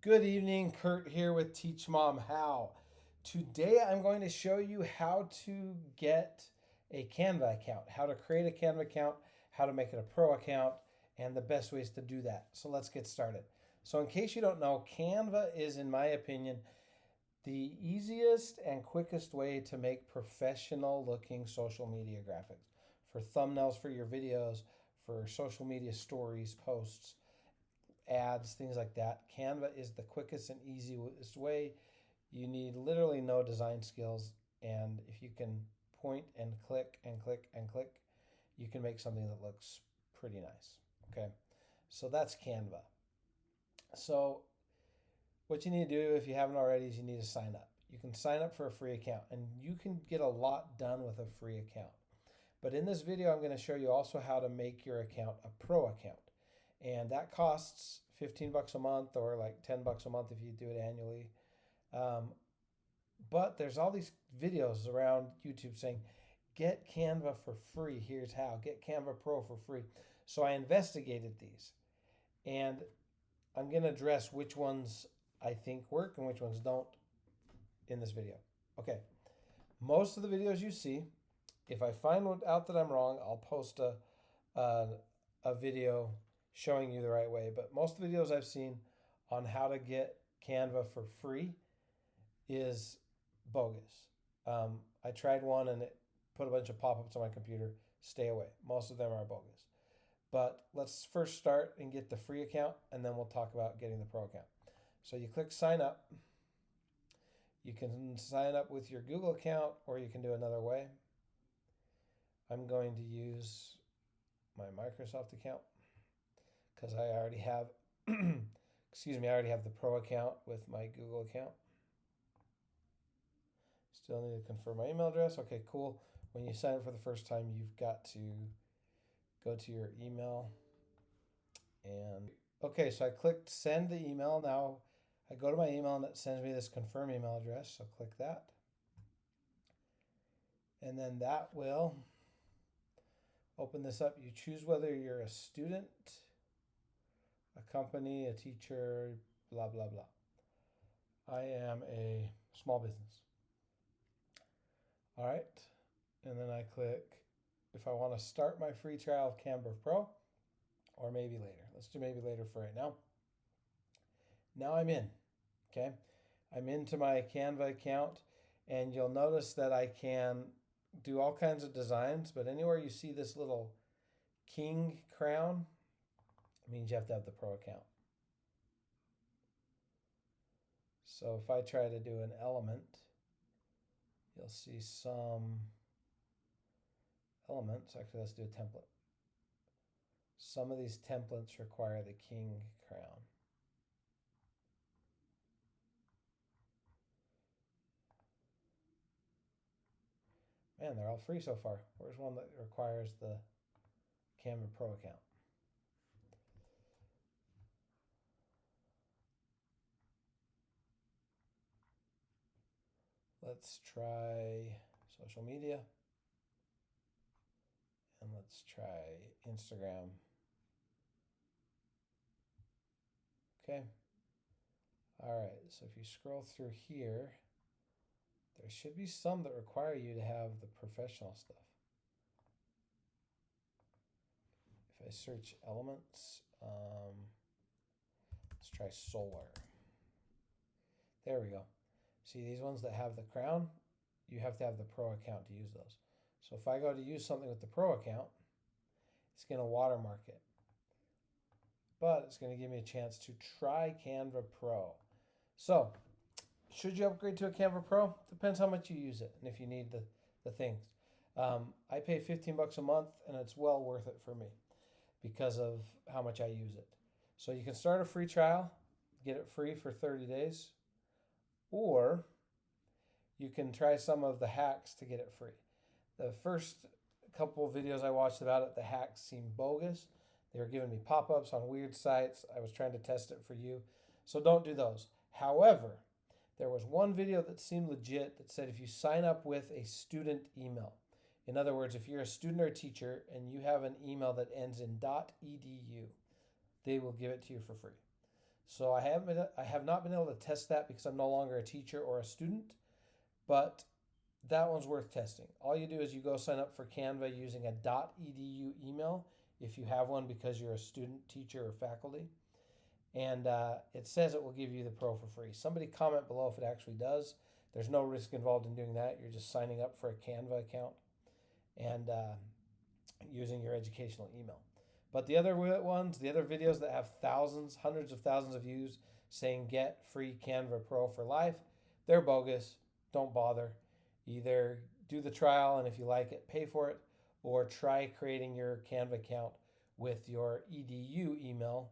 Good evening, Kurt here with Teach Mom How. Today I'm going to show you how to get a Canva account, how to create a Canva account, how to make it a pro account, and the best ways to do that. So let's get started. So in case you don't know, Canva is, in my opinion, the easiest and quickest way to make professional looking social media graphics for thumbnails for your videos, for social media stories, posts, ads, things like that. Canva is the quickest and easiest way. You need literally no design skills. And if you can point and click and click and click, you can make something that looks pretty nice. Okay. So that's Canva. So what you need to do if you haven't already is you need to sign up. You can sign up for a free account and you can get a lot done with a free account. But in this video, I'm going to show you also how to make your account a pro account. And that costs 15 bucks a month or like 10 bucks a month if you do it annually. Um, but there's all these videos around YouTube saying, get Canva for free. Here's how. Get Canva Pro for free. So I investigated these and I'm going to address which ones I think work and which ones don't in this video. Okay. Most of the videos you see, if I find out that I'm wrong, I'll post a video showing you the right way. But most of the videos I've seen on how to get Canva for free is bogus. I tried one and it put a bunch of pop-ups on my computer. Stay away. Most of them are bogus. But let's first start and get the free account, and then we'll talk about getting the pro account. So you click sign up. You can sign up with your Google account, or you can do another way. I'm going to use my Microsoft account because I already have, excuse me, I already have the pro account with my Google account. Still need to confirm my email address. Okay, cool. When you sign up for the first time, you've got to go to your email and okay, so I clicked send the email. Now I go to my email and it sends me this confirm email address. So click that. And then that will open this up. You choose whether you're a student, a company, a teacher, blah, blah, blah. I am a small business. All right. And then I click if I want to start my free trial of Canva Pro or maybe later. Let's do maybe later for right now. Now I'm in. Okay. I'm into my Canva account and you'll notice that I can do all kinds of designs, but anywhere you see this little king crown, it means you have to have the pro account. So if I try to do an element, you'll see some elements. Actually, let's do a template. Some of these templates require the king crown. Man, they're all free so far. Where's one that requires the Canva Pro account? Let's try social media. And let's try Instagram. Okay. All right, so if you scroll through here, there should be some that require you to have the professional stuff. If I search elements, let's try solar. There we go. See these ones that have the crown? You have to have the pro account to use those. So if I go to use something with the pro account, it's going to watermark it. But it's going to give me a chance to try Canva Pro. So should you upgrade to a Canva Pro? Depends how much you use it and if you need the things. I pay 15 bucks a month and it's well worth it for me because of how much I use it. So you can start a free trial, get it free for 30 days, or you can try some of the hacks to get it free. The first couple of videos I watched about it, the hacks seemed bogus. They were giving me pop-ups on weird sites. I was trying to test it for you. So don't do those. However, there was one video that seemed legit that said if you sign up with a student email, in other words, if you're a student or a teacher and you have an email that ends in .edu, they will give it to you for free. So I have not been able to test that because I'm no longer a teacher or a student, but that one's worth testing. All you do is you go sign up for Canva using a .edu email if you have one because you're a student, teacher, or faculty. And it says it will give you the Pro for free. Somebody comment below if it actually does. There's no risk involved in doing that. You're just signing up for a Canva account and using your educational email. But the other ones, the other videos that have thousands, hundreds of thousands of views saying get free Canva Pro for life, they're bogus. Don't bother. Either do the trial and if you like it, pay for it, or try creating your Canva account with your EDU email,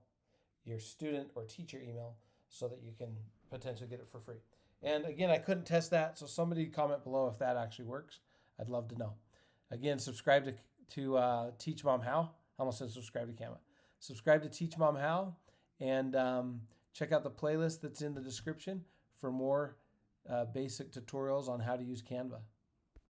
your student or teacher email, so that you can potentially get it for free. And again, I couldn't test that, so somebody comment below if that actually works. I'd love to know. Again, subscribe to Teach Mom How. I almost said subscribe to Canva. Subscribe to Teach Mom How, and check out the playlist that's in the description for more basic tutorials on how to use Canva.